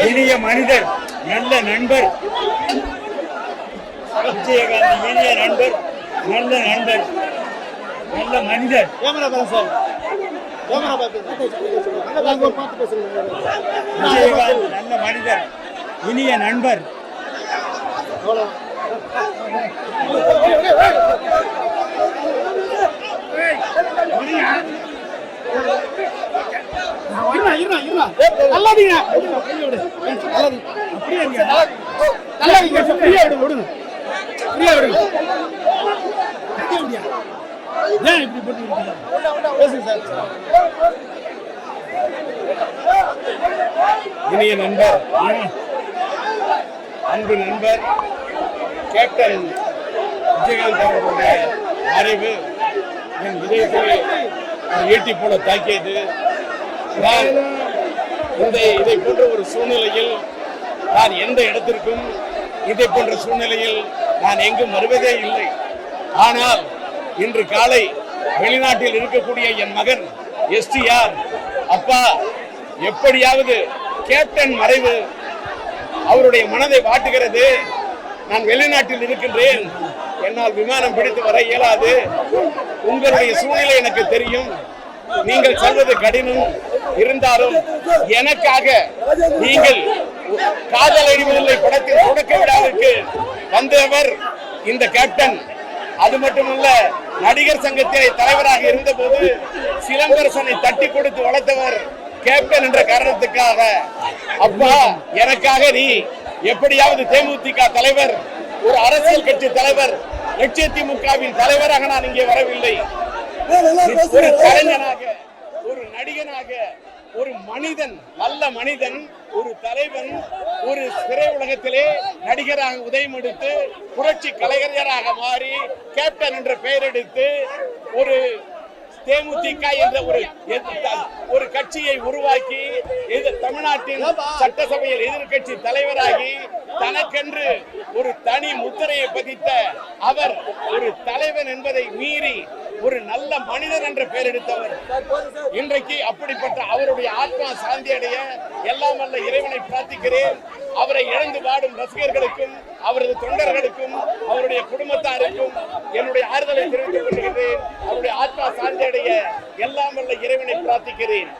இனிய மனிதர், நல்ல நண்பர் விஜயகாந்த். இனிய நண்பர், நல்ல நண்பர், நல்ல மனிதர். விஜயகாந்த் நல்ல மனிதர், இனிய நண்பர். இனிய நண்பர், அன்பு நண்பர் கேப்டன் விஜயகாந்த் அவர்களுடைய அறிவு என் இதயத்தை ஈட்டி போல தாக்கியது. இதை போன்ற ஒரு சூழ்நிலையில் நான் எந்த இடத்திற்கும் இதை போன்ற சூழ்நிலையில் நான் எங்கும் வருவதே இல்லை. ஆனால் இன்று காலை வெளிநாட்டில் இருக்கக்கூடிய என் மகன் STR, அப்பா எப்படியாவது கேப்டன் மறைவு அவருடைய மனதை வாட்டுகிறது. நான் வெளிநாட்டில் இருக்கின்றேன், என்னால் விமானம் பிடித்து வர இயலாது. உங்களுடைய சூழ்நிலை எனக்கு தெரியும், நீங்கள் சொல்வது கடினம் இருந்தாலும் எனக்காக நீங்கள் காதல் அழிவதில்லை படத்தில் தொடக்க விழாவிற்கு வந்தவர் இந்த கேப்டன். அது மட்டுமல்ல, நடிகர் சங்கத்திலே தலைவராக இருந்த போது சிலம்பரசனை தட்டி கொடுத்து வளர்த்தவர் கேப்டன் என்ற காரணத்துக்காக. அப்பா, எனக்காக நீ எப்படியாவது தேமுதிக தலைவர், ஒரு அரசியல் கட்சி தலைவர், லட்சத்திமுகவின் தலைவராக நான் இங்கே வரவில்லை. ஒரு கலைஞனாக, ஒரு நடிகனாக, ஒரு மனிதன், நல்ல மனிதன், ஒரு தலைவன், ஒரு திரை உலகத்திலே நடிகராக உதயம் எடுத்து புரட்சி கலைஞராக மாறி கேப்டன் என்ற பெயர் எடுத்து ஒரு தேமுதிக என்ற ஒரு கட்சியை உருவாக்கி தமிழ்நாட்டின் சட்டசபையில் எதிர்கட்சி தலைவராகி தனக்கென்று ஒரு தனி முத்திரையை பதித்த அவர் ஒரு தலைவன் என்பதை மீறி ஒரு நல்ல மனிதன் என்ற பெயர் எடுத்தவர். இன்றைக்கு அப்படிப்பட்ட அவருடைய ஆத்மா சாந்தி அடைய எல்லாம் வல்ல இறைவனை பிரார்த்திக்கிறேன். அவரை இழந்து வாடும் ரசிகர்களுக்கும் அவரது தொண்டர்களுக்கும் அவருடைய குடும்பத்தாருக்கும் என்னுடைய ஆறுதலை தெரிவித்துக் கொள்கிறேன். அவருடைய ஆத்மா சாந்தி அடைய எல்லாம் வல்ல இறைவனை பிரார்த்திக்கிறேன்.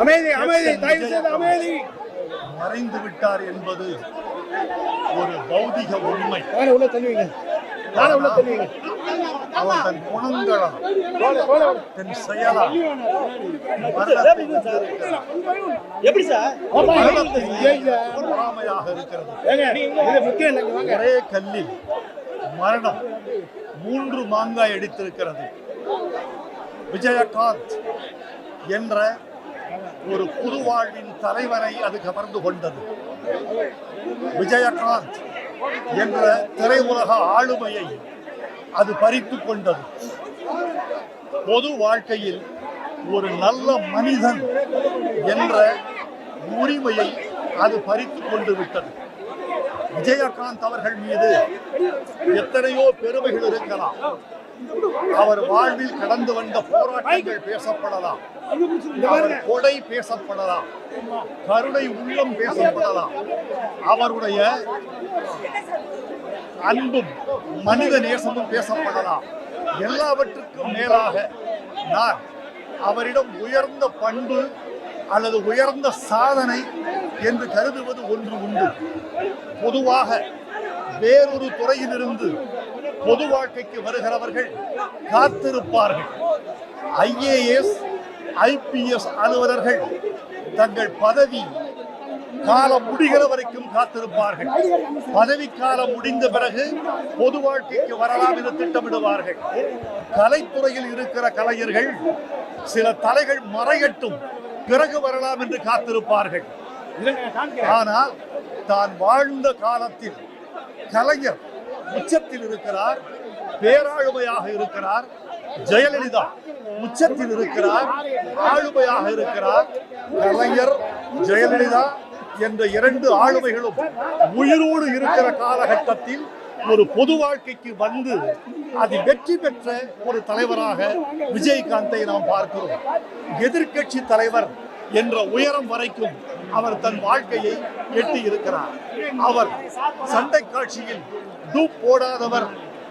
அமைதி, அமைதி, தயவு செய்து அமைதி. மறைந்து விட்டார் என்பது ஒரு பௌதிக உண்மை. அவர் தன் குணங்களால், தன் செயலால் பொறாமையாக இருக்கிறது. ஒரே கல்லில் மரணம் 3 மாங்காய் அடித்திருக்கிறது. விஜயகாந்த் என்ற ஒரு புது வாழ்வின் தலைவரை அது கவர்ந்து கொண்டது. விஜயகாந்த் என்ற திரையுலக ஆளுமையை அது பறித்து கொண்டது. பொது வாழ்க்கையில் ஒரு நல்ல மனிதன் என்ற உரிமையை அது பறித்து கொண்டு விட்டது. விஜயகாந்த் அவர்கள் மீது எத்தனையோ பெருமைகள் இருக்கலாம். அவர் வாழ்வில் கடந்து வந்த போராட்டங்கள் பேசப்படலாம், அவர் கொடை பேசப்படலாம், கருணை உள்ளம் பேசப்படலாம், அவருடைய அன்பும் மனித நேசமும் பேசப்படலாம். எல்லாவற்றுக்கும் மேலாக நான் அவரிடம் உயர்ந்த பண்பு அல்லது உயர்ந்த சாதனை என்று கருதுவது ஒன்று உண்டு. பொதுவாக வேறொரு துறையிலிருந்து பொது வாழ்க்கைக்கு வருகிறவர்கள் காத்திருப்பார்கள். IAS, IPS அலுவலர்கள் தங்கள் பதவி காலம் முடிகிற வரைக்கும் காத்திருப்பார்கள். பதவி காலம் முடிந்த பிறகு பொது வாழ்க்கைக்கு வரலாம் என்று திட்டமிடுவார்கள். கலைத்துறையில் இருக்கிற கலைஞர்கள் சில தலைகள் மறையட்டும் பிறகு வரலாம் என்று காத்திருப்பார்கள். ஆனால் தான் வாழ்ந்த காலத்தில் கலைஞர் உச்சத்தில் இருக்கிறார், பேராளுமையாக இருக்கிறார். ஜெயலலிதா உச்சத்தில் இருக்கிறார், ஆளுமையாக இருக்கிறார். கலைஞர், ஜெயலலிதா என்ற இரண்டு ஆளுமைகளும் உயிரோடு இருக்கிற காலகட்டத்தில் ஒரு பொது வாழ்க்கைக்கு வந்து அது வெற்றி பெற்ற ஒரு தலைவராக விஜயகாந்தை நாம் பார்க்கிறோம். எதிர்க்கட்சி தலைவர் என்ற உயரம் வரைக்கும் அவர் தன் வாழ்க்கையை எட்டி இருக்கிறார். அவர் சண்டை காட்சியில் டூப் போடாதவர்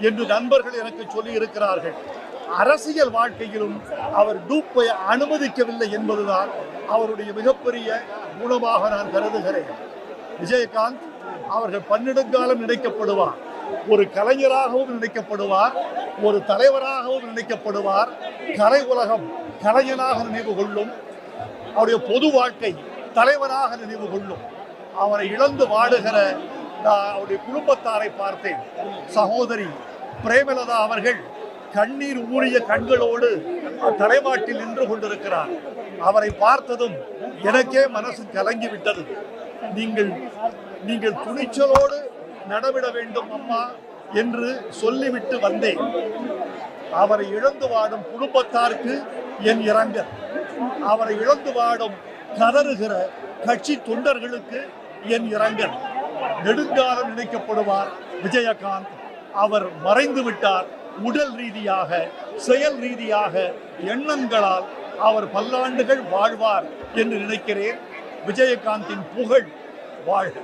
என்று நண்பர்கள் எனக்கு சொல்லி இருக்கிறார்கள். அரசியல் வாழ்க்கையிலும் அவர் டூப்பை அனுமதிக்கவில்லை என்பதுதான் அவருடைய மிகப்பெரிய குணமாக நான் கருதுகிறேன். விஜயகாந்த் அவர்கள் பன்னெடுங்காலம் நினைக்கப்படுவார். ஒரு கலைஞராகவும் நினைக்கப்படுவார், ஒரு தலைவராகவும் நினைக்கப்படுவார். கலை உலகம் கலைஞனாக நினைவு கொள்ளும், அவருடைய பொது வாழ்க்கை தலைவராக நினைவு கொள்ளும். அவரை இழந்து வாடுகிற அவருடைய குடும்பத்தாரை பார்த்தேன். சகோதரி பிரேமலதா அவர்கள் கண்ணீர் ஊறிய கண்களோடு தலைமாட்டில் நின்று கொண்டிருக்கிறார். அவரை பார்த்ததும் எனக்கே மனசு கலங்கி விட்டது. நீங்கள் துணிச்சலோடு நடவிட வேண்டும் அம்மா என்று சொல்லிவிட்டு வந்தேன். அவரை இழந்து வாடும் குடும்பத்தாருக்கு என் இரங்கல். அவரை இழந்து வாடும் கதறுகிற கட்சி தொண்டர்களுக்கு என் இரங்கல். நெடுங்காலம் நினைக்கப்படுவார் விஜயகாந்த். அவர் மறைந்து விட்டார். உடல் ரீதியாக, செயல் ரீதியாக, எண்ணங்களால் அவர் பல்லாண்டுகள் வாழ்வார் என்று நினைக்கிறேன். விஜயகாந்தின் புகழ் வாழ்க.